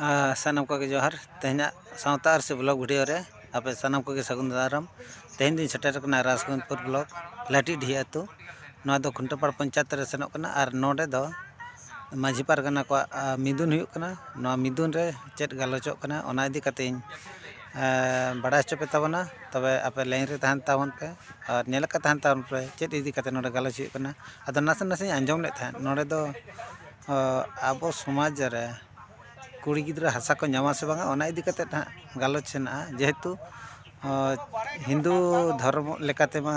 सानम को जोहार तेहना सावता से ब्लॉग वीडियो रे आपे सानम को सगुन दाराम तेहन दिन सेटर कना राजगुनपुर ब्लॉक लाटी ढी अतु नवा दो खुंटपाड़ पंचायत रे सेनोक कना आर नोडे दो माझी पारगना को मिदुन हुयुक कना नवा मिदुन रे चेत गालोचोक कना ओना इदी कतेñ बड़ा चोपे तबना तबे आपे लाइन रे तहन तावन पे और नेल का तहन तावन पे चेत इदी कते नोडे गालोच हुयुक कना अदो नासे नासे आंजम ले तहन नोडे दो आबो समाज रे कुड़ी गिद्रा हसा को नामा से बांगा ओना इदी कते गालोच सेना जेहेतु हिंदू धर्म लेकाते मा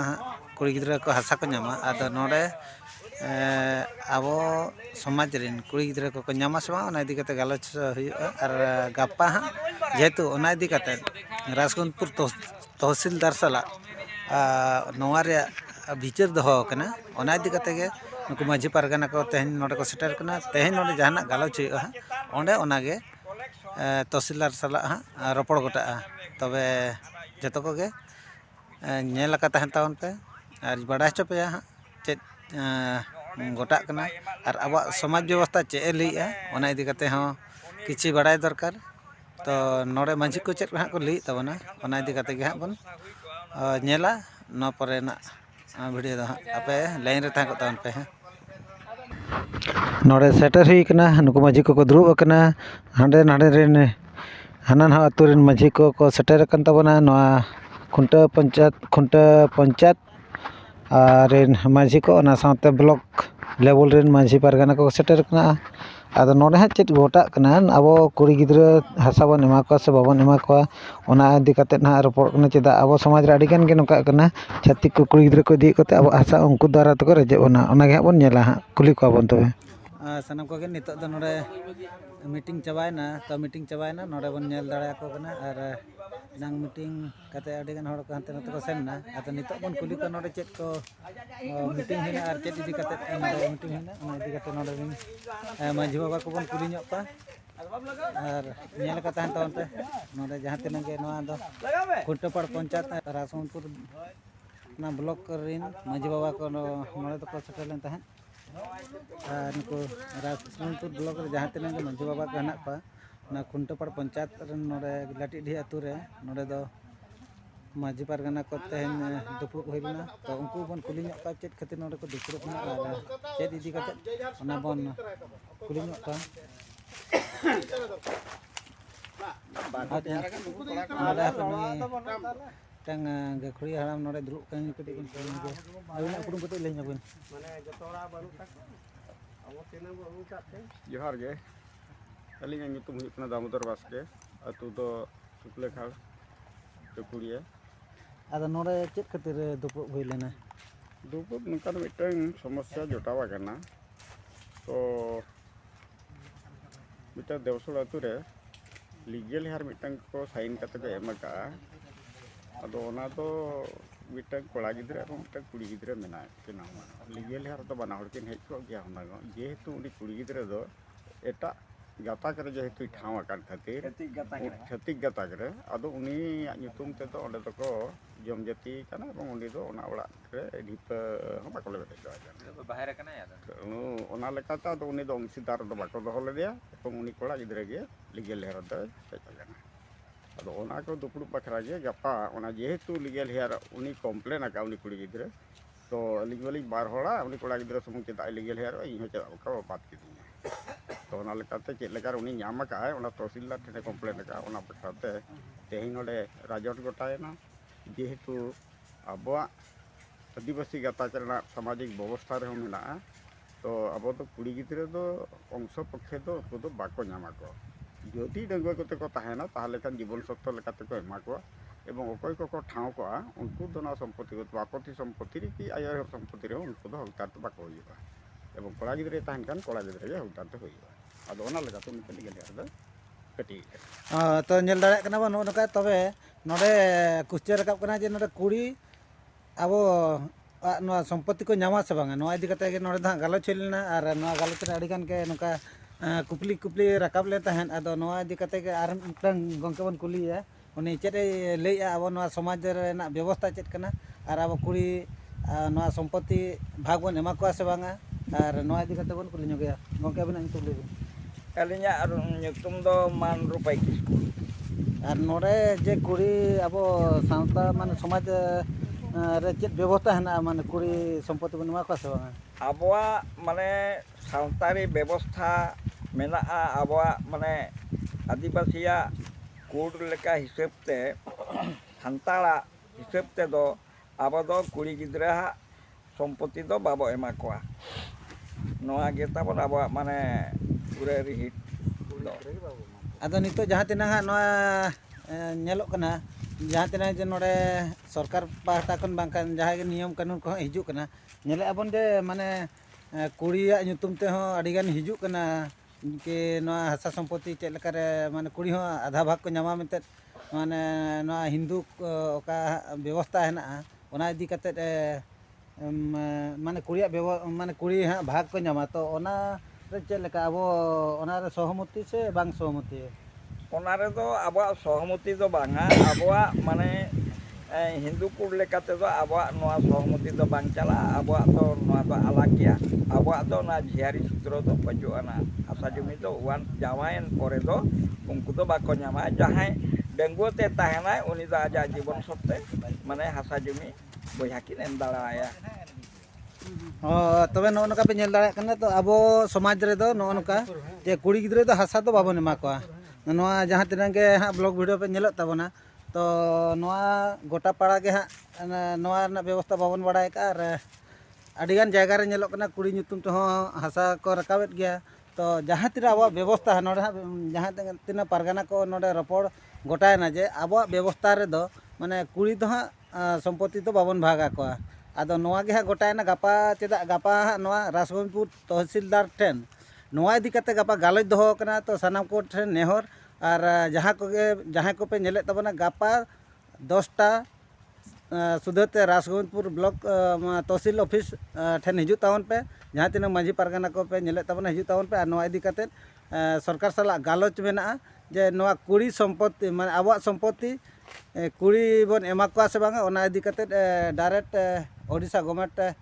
कुड़ी गिद्रा को हसा को नामा आदो नोडे आबो समाज रेन कुड़ी गिद्रा को नामा से बांगा ओना इदी कते गालोच हुयुआ आर गापा जेहेतु ओना इदी कते राजगुनपुर तहसीलदार साला नोवा रे विचार दोहो कना ओना इदी कते गे नुकु माझी पारगना को तेहन नोडे को सेटर कना तेहन नोडे जहाना गालोच हुयुआ ओंडे ओनागे तहसीलदार साला रोपड़ गोटा तबे जतो को गे नेल का तहन तावन पे आर बड़ा चोपेया चेत गोटा कना आर अब समाज व्यवस्था चे लईआ ओना इदी कते हो किछि बड़ाय दरकार तो नोडे माझी को चेत को लई तबना ओना इदी कते गे बन नेला न परे ना वीडियो दो आपे लाइन रे तहन को तावन पे नोडे सेटर हुई कना नुकु माझी को दुरुब कना हांडे नाडे रेन हाना ना अतु रेन माझी को सेटर कन तबना नोआ खुंटा पंचायत रेन माझी को ना साथे ब्लॉक लेवल रेन माझी पारगना को सेटर कना आदो नोडे हा चेत गोटा कना अब कुड़ी गिद्रा हसा बन एमा को से बाबन एमा को ओना इदी कते ना रोपड़ कना चेदा अब समाज रे आडी गान गे नोका कना छाती को कुड़ी गिद्रा को दी कते अब हसा उनको द्वारा तको रेजे ओना गे बन नेला कुली को बन तबे सानम को गे नितो द नोडे मीटिंग चबायना तो मीटिंग चबायना नोडे बन नेल दाड़ा को कना आर नांग मीटिंग कते आडी गान हड़ को हंते नते को सेनना आतो नितो बन कुली को नोडे चेत को मीटिंग हिना आर चेत इदी कते नोडे मीटिंग हिना ओना इदी कते नोडे माझी बाबा को बन कुली ᱧᱚᱜ पा आर नेल का तहन तवन पे नोडे जहां तिना गे नोआ दो खुंटपाड़ पंचायत राजगुनपुर ना ब्लॉक रिन माझी बाबा को नोडे तो को सेटल लेन तहन नुकु राजगुनपुर ब्लॉक रे जहां तिना गे माझी बाबा को हना पा ना खुंटपाड़ पंचायत रे नोडे लाटी ढी अतु रे नोडे दो माझी पारगना को तेहन दुपुड़ होइना तो उनको बन कुली ᱧᱚᱜ पा चेत खातिर नोडे को दुपुड़ ना आर चेत इदी कते ओना बन कुली ᱧᱚᱜ पा tang gakuri haram nore druk kan kete kan ke awina kudung kete leh nyabun mane joto ora banu tak abo tena bo ucap te johar ge kali yang nyutum huyuk na Damodar Baske atu do Suklekha Tukuria ada nore chet khatir dupuk hoi lena dupuk nungkan mitang समस्या jotawa kana to mitang Dewsul atu re legal har mitang ko sign kate ko emaka अदो ओना तो मिटक कोड़ा गिद्रा और मिटक कुड़ी गिद्रा मेना केना legal हर तो बना हर किन हेज को गया होना जेहेतु उनी कुड़ी गिद्रा दो एटा गाता करे जेहेतु ठाव आकार खातिर छतिक गाता करे अदो उनी ᱧᱩᱛᱩᱢ ते तो ओंडे तको जम जाति काना এবং उनी दो ओना ओड़ा रे ढिप हम बाको लेबे तो बाहर कना या ओना लेकाता तो उनी दो अंशीदार दो बाको दोहो लेदिया এবং उनी कोड़ा गिद्रा गे लीगल हर दो चेतना अदो ओना को दुपुड़ बखरा गे गपा ओना जेहेतु लीगल हेयर उनी कम्प्लेन आका उनी कुड़ी गिद्रा तो अलिग वाली बार होड़ा उनी कोड़ा गिद्रा सुमुंग चेदा लीगल हेयर इन हो चेदा को बात किदिया तो ओना लेकाते चेद लेकार उनी ᱧᱟᱢ आका ओना तहसीलदार ठेने कम्प्लेन आका ओना बखराते तेहिं नोडे राजट गोटायना जेहेतु आबोआ आदिवासी गाता करना सामाजिक व्यवस्था रे मेना तो अब तो कुड़ी गिद्रा दो अंश पक्षे दो उनको दो बाको ᱧᱟᱢ आको যদি ডাঙ্গুয়া কতে কথা হয় না তাহলে কান জীবন সত্য লেখাতে কো এমা কো এবং অকয় কো ঠাও কো উनको দনা সম্পত্তি কো বাপতি সম্পত্তি কি আয় সম্পত্তি রে উनको দো হকদার তো বাকো হইবা এবং কোড়া গিদ্রে তাহান কান কোড়া গিদ্রে গে হকদার তো হইবা আদো ওনা লেখা তো নিতে গেলে আর দা कटी तो नेल दाड़ा कना बन नका तबे नोडे कुश्चे रकाब कना जे नोडे कुड़ी अब नोआ सम्पत्ति को ᱧᱟᱢᱟ से बांगा नोआ इदी कते गे नोडे दा गालोच लेना आर नोआ गालोच रे आडी गान के नका कुपली रकाब ले तहन अदो नोआ इदी कते के आर मिटन गंके बन कुलिया उनी चेत लैया अब नोआ समाज रेना व्यवस्था चेत कना आर अब कुड़ी नोआ सम्पत्ति भाग बन एमा को से बांगा आर नोआ इदी कते बन कुली ᱧᱚᱜᱮᱭᱟ गंके बन ᱧᱩᱛᱩᱢ ᱞᱟᱹᱭ Alinya nyutum do Man Rupai Kisku. ᱟᱨ ᱱᱚᱰᱮ ᱡᱮ ᱠᱩᱲᱤ ᱟᱵᱚ ᱥᱟᱶᱛᱟ ᱢᱟᱱᱮ ᱥᱚᱢᱟᱡᱽ ᱨᱮ ᱪᱮᱫ ᱵᱮᱵᱚᱥᱛᱟ ᱦᱮᱱᱟᱜᱼᱟ ᱢᱟᱱᱮ ᱠᱩᱲᱤ ᱥᱚᱢᱯᱚᱛᱛᱤ ᱵᱚᱱ ᱮᱢᱟ ᱠᱚᱣᱟ ᱥᱮ ᱵᱟᱝᱟ? Abuak mane santari bebostha menaa abuak mane adibasiya kur leka hisap te santara hisap te do abo do kuri gidra sompoti do babo ema koa. Noa kita pun abuak mane kure rihit do. ᱟᱫᱚ ᱱᱤᱛᱚᱜ ᱡᱟᱦᱟᱸ ᱛᱤᱱᱟᱹᱜ ᱦᱟᱸᱜ ᱱᱚᱣᱟ ᱧᱮᱞᱚᱜ ᱠᱟᱱᱟ ᱡᱟᱦᱟᱸ ᱛᱤᱱᱟᱹᱜ ᱡᱮ ᱱᱚᱰᱮ ᱥᱚᱨᱠᱟᱨ ᱯᱟᱦᱴᱟ ᱠᱷᱚᱱ ᱵᱟᱝᱠᱷᱟᱱ ᱡᱟᱦᱟᱸ ᱜᱮ ᱱᱤᱭᱚᱢ ᱠᱟᱹᱱᱩᱱ ᱠᱚᱦᱚᱸ ᱦᱤᱡᱩᱜ ᱠᱟᱱᱟ ᱧᱮᱞᱮᱫ ᱟᱵᱚᱱ ᱡᱮ ᱢᱟᱱᱮ ᱠᱩᱲᱤᱭᱟᱜ ᱧᱩᱛᱩᱢ ᱛᱮᱦᱚᱸ ᱟᱹᱰᱤᱜᱟᱱ ᱦᱤᱡᱩᱜ ᱠᱟᱱᱟ ᱠᱤ ᱱᱚᱣᱟ ᱦᱟᱥᱟ ᱥᱚᱢᱯᱚᱛᱛᱤ ᱪᱮᱫ ᱞᱮᱠᱟᱨᱮ ᱢᱟᱱᱮ ᱠᱩᱲᱤ ᱦᱚᱸ ᱟᱫᱷᱟ ᱵᱷᱟᱜᱽ ᱠᱚ ᱧᱟᱢᱟ ᱢᱮᱱᱛᱮ ᱢᱟᱱᱮ ᱱᱚᱣᱟ ᱦᱤᱱᱫᱩ ᱚᱠᱟ ᱵᱮᱵᱚᱥᱛᱟ ᱦᱮᱱᱟᱜᱼᱟ ᱚᱱᱟ ᱤᱫᱤ ᱠᱟᱛᱮᱫ ᱢᱟᱱᱮ ᱠᱩᱲᱤᱭᱟᱜ ᱢᱟᱱᱮ ᱠᱩᱲᱤ ᱦᱟᱸᱜ ᱵᱷᱟᱜᱽ ᱠᱚ ᱧᱟᱢᱟ ᱛᱚ ᱚᱱᱟ ᱨᱮ ᱪᱮᱫ ᱞᱮᱠᱟ ᱟᱵᱚ ᱚᱱᱟᱨᱮ ᱥᱚᱦᱚᱢᱚᱛᱤ ᱥᱮ ᱵᱟᱝ ᱥᱚᱦᱚᱢᱚᱛᱤ? Onare do abuak sohmoti do banga abuak mane Hindu kur lekate do abuak noa sohmoti do bang cala abuak do noa do alakia abuak do na jihari sutro do pajuana asa jumi do uan jamain pore do ungku do bako nyama jahai denggu te tahenai uni do aja jibon sopte mane hasa jumi boyakin endala ya. ᱛᱚᱵᱮ ᱱᱚᱜᱼᱚ ᱱᱚᱝᱠᱟ ᱯᱮ ᱧᱮᱞ ᱫᱟᱲᱮᱭᱟᱜ ᱠᱟᱱᱟ ᱛᱚ ᱟᱵᱚ ᱥᱚᱢᱟᱡᱽ ᱨᱮᱫᱚ ᱱᱚᱜᱼᱚ ᱱᱚᱝᱠᱟ ᱡᱮ ᱠᱩᱲᱤ ᱜᱤᱫᱽᱨᱟᱹ ᱫᱚ ᱦᱟᱥᱟ ᱫᱚ ᱵᱟᱵᱚᱱ ᱮᱢᱟ ᱠᱚᱣᱟ ᱱᱚᱣᱟ ᱡᱟᱦᱟᱸ ᱛᱤᱱᱟᱹᱜ ᱜᱮ ᱦᱟᱸᱜ ᱵᱞᱚᱜ ᱵᱷᱤᱰᱤᱭᱳ ᱯᱮ ᱧᱮᱞᱚᱜ ᱛᱟᱵᱚᱱᱟ ᱛᱚ ᱱᱚᱣᱟ ᱜᱚᱴᱟ ᱯᱟᱲᱟ ᱜᱮ ᱦᱟᱸᱜ ᱱᱚᱣᱟ ᱨᱮᱱᱟᱜ ᱵᱮᱵᱚᱥᱛᱷᱟ ᱵᱟᱵᱚᱱ ᱵᱟᱲᱟᱭ ᱠᱟᱜᱼᱟ ᱟᱨ ᱟᱹᱰᱤᱜᱟᱱ ᱡᱟᱭᱜᱟ ᱨᱮ ᱧᱮᱞᱚᱜ ᱠᱟᱱᱟ ᱠᱩᱲᱤ ᱧᱩᱛᱩᱢ ᱛᱮᱦᱚᱸ ᱦᱟᱥᱟ ᱠᱚ ᱨᱟᱠᱟᱵᱮᱫ ᱜᱮᱭᱟ ᱛᱚ ᱡᱟᱦᱟᱸ ᱛᱤᱱᱟᱹᱜ ᱟᱵᱚᱣᱟᱜ ᱵᱮᱵᱚᱥᱛᱷᱟ ᱱᱚᱰᱮ ᱦᱟᱸᱜ ᱡᱟᱦᱟᱸ ᱛᱤᱱᱟᱹᱜ ᱯᱟᱨᱜᱟᱱᱟ ko ᱱᱚᱰᱮ ᱨᱚᱯᱚᱲ ᱜᱚᱴᱟᱭᱮᱱᱟ ᱡᱮ ᱟᱵᱚᱣᱟᱜ ᱵᱮᱵᱚᱥᱛᱷᱟ ᱨᱮᱫᱚ ᱢᱟᱱᱮ ᱠᱩᱲᱤ ᱫᱚ ᱦᱟᱸᱜ ᱥᱚᱢᱯᱚᱛᱛᱤ ᱫᱚ ᱵᱟᱵᱚᱱ ᱵᱷᱟᱜ ᱟᱠᱚᱣᱟ ᱟᱫᱚ ᱱᱚᱣᱟ ᱜᱮ ᱦᱟᱸᱜ ᱜᱚᱴᱟᱭᱮᱱᱟ ᱜᱟᱯᱟ ᱪᱮᱫᱟᱜ ᱜᱟᱯᱟ ᱦᱟᱸᱜ ᱱᱚᱣᱟ ᱨᱟᱥᱜᱚᱱᱯᱩᱨ ᱛᱚᱦᱥᱤᱞᱫᱟᱨ ᱴᱷᱮᱱ ᱱᱚᱣᱟ ᱤᱫᱤ ᱠᱟᱛᱮ ᱜᱟᱯᱟ ᱜᱟᱞᱚᱪ ᱫᱚᱦᱚ ᱠᱟᱱᱟ ᱛᱚ ᱥᱟᱱᱟᱢ ᱠᱚ ᱴᱷᱮᱱ ᱱᱮᱦᱚᱨ ᱟᱨ ᱡᱟᱦᱟᱸᱭ ᱠᱚᱯᱮ ᱧᱮᱞᱮᱫ ᱛᱟᱵᱚᱱᱟ ᱜᱟᱯᱟ 10টা ᱥᱩᱫᱷᱟᱹᱛᱮ ᱨᱟᱥᱜᱚᱱᱯᱩᱨ ᱵᱞᱚᱠ ᱛᱚᱦᱥᱤᱞ ᱚᱯᱷᱤᱥ ᱴᱷᱮᱱ ᱦᱤᱡᱩᱜ ᱛᱟᱵᱚᱱ ᱯᱮ ᱡᱟᱦᱟᱸ ᱛᱤᱱᱟᱹᱜ ᱢᱟᱺᱡᱷᱤ ᱯᱟᱨᱜᱟᱱᱟ ᱠᱚᱯᱮ ᱧᱮᱞᱮᱫ ᱛᱟᱵᱚᱱᱟ ᱦᱤᱡᱩᱜ ᱛᱟᱵᱚᱱ ᱯᱮ ᱟᱨ ᱱᱚᱣᱟ ᱤᱫᱤ ᱠᱟᱛᱮ ᱥᱚᱨᱠᱟর ᱥᱟᱞᱟᱜ ᱜᱟᱞᱚᱪ ᱢᱮᱱᱟᱜᱼᱟ ᱡᱮ ᱱᱚᱣᱟ ᱠᱩᱲᱤ ᱥᱚᱢᱯᱚᱛᱛᱤ ᱢᱟᱱᱮ ᱟᱵᱚᱣᱟᱜ ᱥᱚᱢᱯᱚᱛᱛᱤ ᱠᱩᱲᱤ ᱵᱚᱱ ᱮᱢᱟ ᱠᱚᱣᱟ ᱥᱮ ᱵᱟᱝᱟ ᱚᱱᱟ ᱤᱫᱤ ᱠᱟᱛᱮ ᱰᱟᱭᱨᱮᱠᱴ ᱳᱰᱤᱥᱟ ᱜᱚᱵᱷᱚᱨᱱᱢᱮᱱᱴ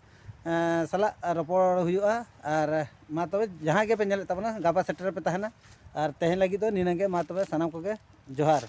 ᱥᱟᱞᱟᱜ ᱨᱚᱯᱚᱲ ᱦᱩᱭᱩᱜᱼᱟ ᱟᱨ ᱢᱟ ᱛᱚᱵᱮ ᱡᱟᱦᱟᱸᱭ ᱜᱮᱯᱮ ᱧᱮᱞᱮᱫ ᱛᱟᱵᱚᱱᱟ ᱜᱟᱯᱟ ᱥᱮᱴᱮᱨ ᱯᱮ ᱛᱟᱦᱮᱱᱟ ᱟᱨ ᱛᱮᱦᱮᱧ ᱞᱟᱹᱜᱤᱫ ᱫᱚ ᱱᱤᱱᱟᱹᱜ ᱜᱮ ᱢᱟ ᱛᱚᱵᱮ ᱥᱟᱱᱟᱢ ᱠᱚᱜᱮ ᱡᱚᱦᱟᱨ।